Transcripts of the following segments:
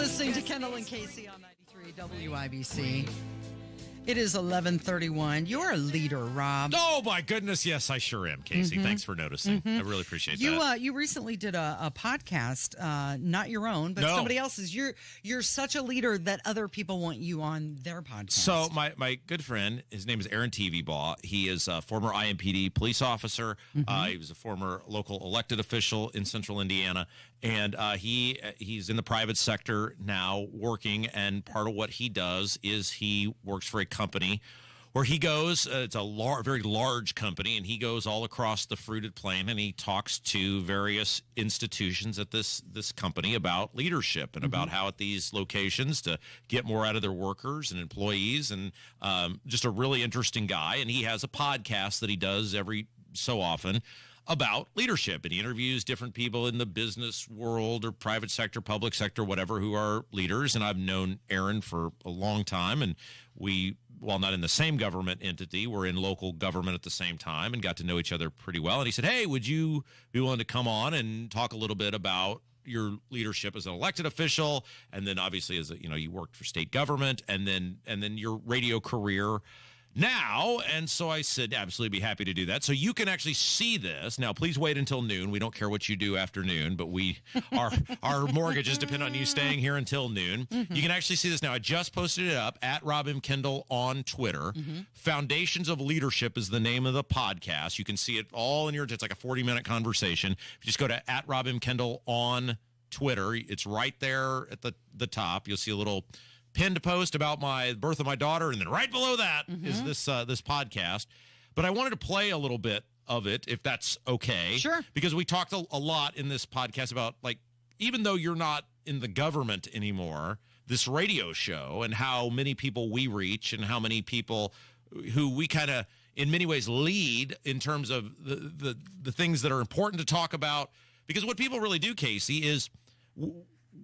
listening to Kendall and Casey on 93 WIBC. It is 11:31. You're a leader, Rob. Oh, my goodness. Yes, I sure am, Casey. Mm-hmm. Thanks for noticing. I really appreciate You that. you recently did a podcast, not your own, but No. somebody else's. You're such a leader that other people want you on their podcast. So my good friend, his name is Aaron Tevebaugh. He is a former IMPD police officer. He was a former local elected official in central Indiana. And he's in the private sector now working. And part of what he does is he works for a company where he goes, it's a very large company, and he goes all across the fruited plain and he talks to various institutions at this company about leadership and about how at these locations to get more out of their workers and employees, and just a really interesting guy. And he has a podcast that he does every so often about leadership, and he interviews different people in the business world or private sector, public sector, whatever, who are leaders. And I've known Aaron for a long time, and we, while not in the same government entity, we're in local government at the same time and got to know each other pretty well. And he said, hey, would you be willing to come on and talk a little bit about your leadership as an elected official, and then obviously as you worked for state government, and then your radio career now? And so I said, absolutely, be happy to do that. So you can actually see this. Now, please wait until noon. We don't care what you do after noon, but our mortgages depend on you staying here until noon. You can actually see this now. I just posted it up at Rob M. Kendall on Twitter. Foundations of Leadership is the name of the podcast. You can see it all in it's like a 40-minute conversation. If you just go to at Rob M. Kendall on Twitter, it's right there at the top. You'll see a little pinned post about my birth of my daughter, and then right below that is this podcast. But I wanted to play a little bit of it, if that's okay. Sure. Because we talked a lot in this podcast about, like, even though you're not in the government anymore, this radio show and how many people we reach and how many people who we kind of, in many ways, lead in terms of the things that are important to talk about. Because what people really do, Casey, is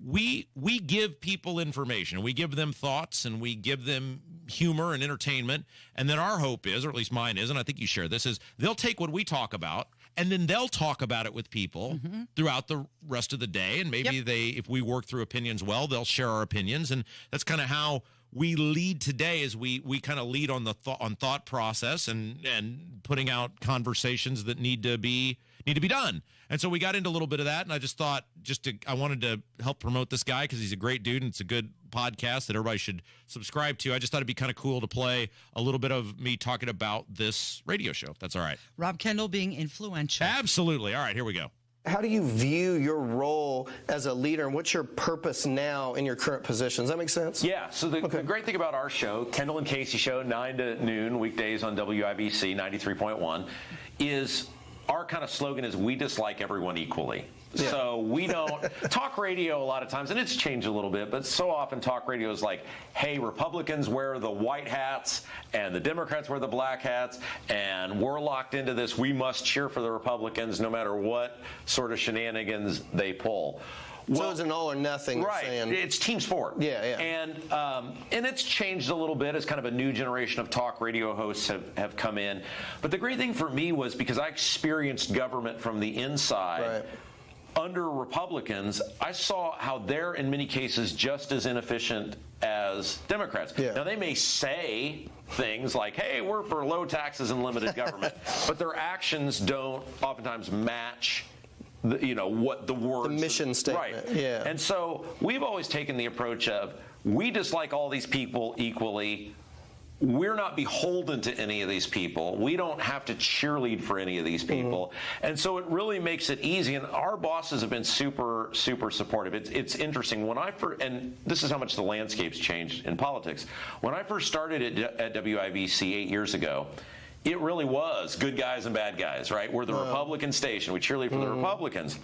we give people information, we give them thoughts, and we give them humor and entertainment. And then our hope is, or at least mine is, and I think you share this, is they'll take what we talk about and then they'll talk about it with people throughout the rest of the day. And maybe if we work through opinions well, they'll share our opinions. And that's kind of how we lead today, is we kind of lead on the thought process and putting out conversations that need to be done. And so we got into a little bit of that, and I just thought I wanted to help promote this guy because he's a great dude and it's a good podcast that everybody should subscribe to. I just thought it'd be kind of cool to play a little bit of me talking about this radio show, if that's all right. Rob Kendall being influential. Absolutely. All right, here we go. How do you view your role as a leader, and what's your purpose now in your current position? Does that make sense? Yeah, so the great thing about our show, Kendall and Casey Show, 9 to noon, weekdays on WIBC 93.1, is our kind of slogan is we dislike everyone equally. Yeah. So we don't talk radio a lot of times, and it's changed a little bit, but so often talk radio is like, hey, Republicans wear the white hats and the Democrats wear the black hats, and we're locked into this. We must cheer for the Republicans no matter what sort of shenanigans they pull. So it's an all or nothing. Right. It's team sport. Yeah. And it's changed a little bit as kind of a new generation of talk radio hosts have come in. But the great thing for me was, because I experienced government from the inside. Right. Under Republicans, I saw how they're in many cases just as inefficient as Democrats. Yeah. Now, they may say things like, hey, we're for low taxes and limited government, but their actions don't oftentimes match what the words. The mission statement. Right. Yeah. And so we've always taken the approach of, we dislike all these people equally. We're not beholden to any of these people. We don't have to cheerlead for any of these people. And so it really makes it easy. And our bosses have been super, super supportive. It's interesting. And this is how much the landscape's changed in politics. When I first started at WIBC 8 years ago, it really was good guys and bad guys, right? We're the Republican station. We cheerlead for the Republicans.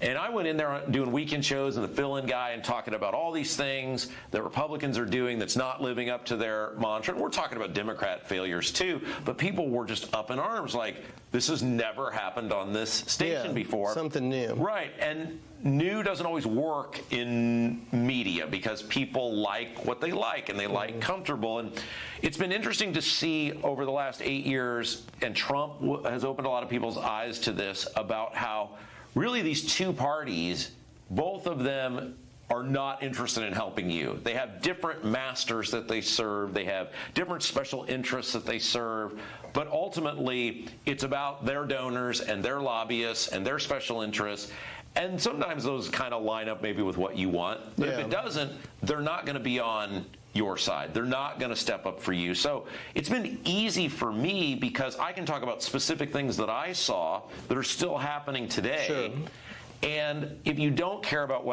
And I went in there doing weekend shows and the fill-in guy and talking about all these things that Republicans are doing that's not living up to their mantra. And we're talking about Democrat failures too, but people were just up in arms like, this has never happened on this station before. Something new. Right. And new doesn't always work in media because people like what they like and they like comfortable. And it's been interesting to see over the last 8 years, and Trump has opened a lot of people's eyes to this, about how really these two parties, both of them are not interested in helping you. They have different masters that they serve. They have different special interests that they serve. But ultimately, it's about their donors and their lobbyists and their special interests. And sometimes those kind of line up maybe with what you want. But if it doesn't, they're not going to be on your side. They're not going to step up for you. So it's been easy for me because I can talk about specific things that I saw that are still happening today. Sure. And if you don't care about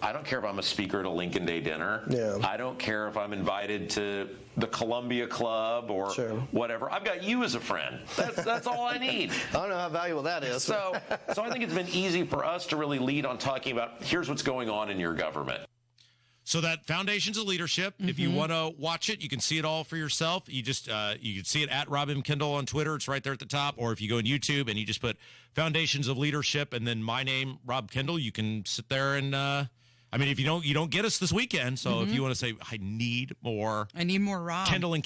I don't care if I'm a speaker at a Lincoln Day dinner. Yeah. I don't care if I'm invited to the Columbia Club or whatever. I've got you as a friend. That's all I need. I don't know how valuable that is. So I think it's been easy for us to really lead on talking about here's what's going on in your government. So that Foundations of Leadership, if you want to watch it, you can see it all for yourself. You just you can see it at Rob M. Kendall on Twitter. It's right there at the top. Or if you go on YouTube and you just put Foundations of Leadership and then my name, Rob Kendall, you can sit there and I mean, if you don't get us this weekend. So if you want to say, I need more Rob Kendall and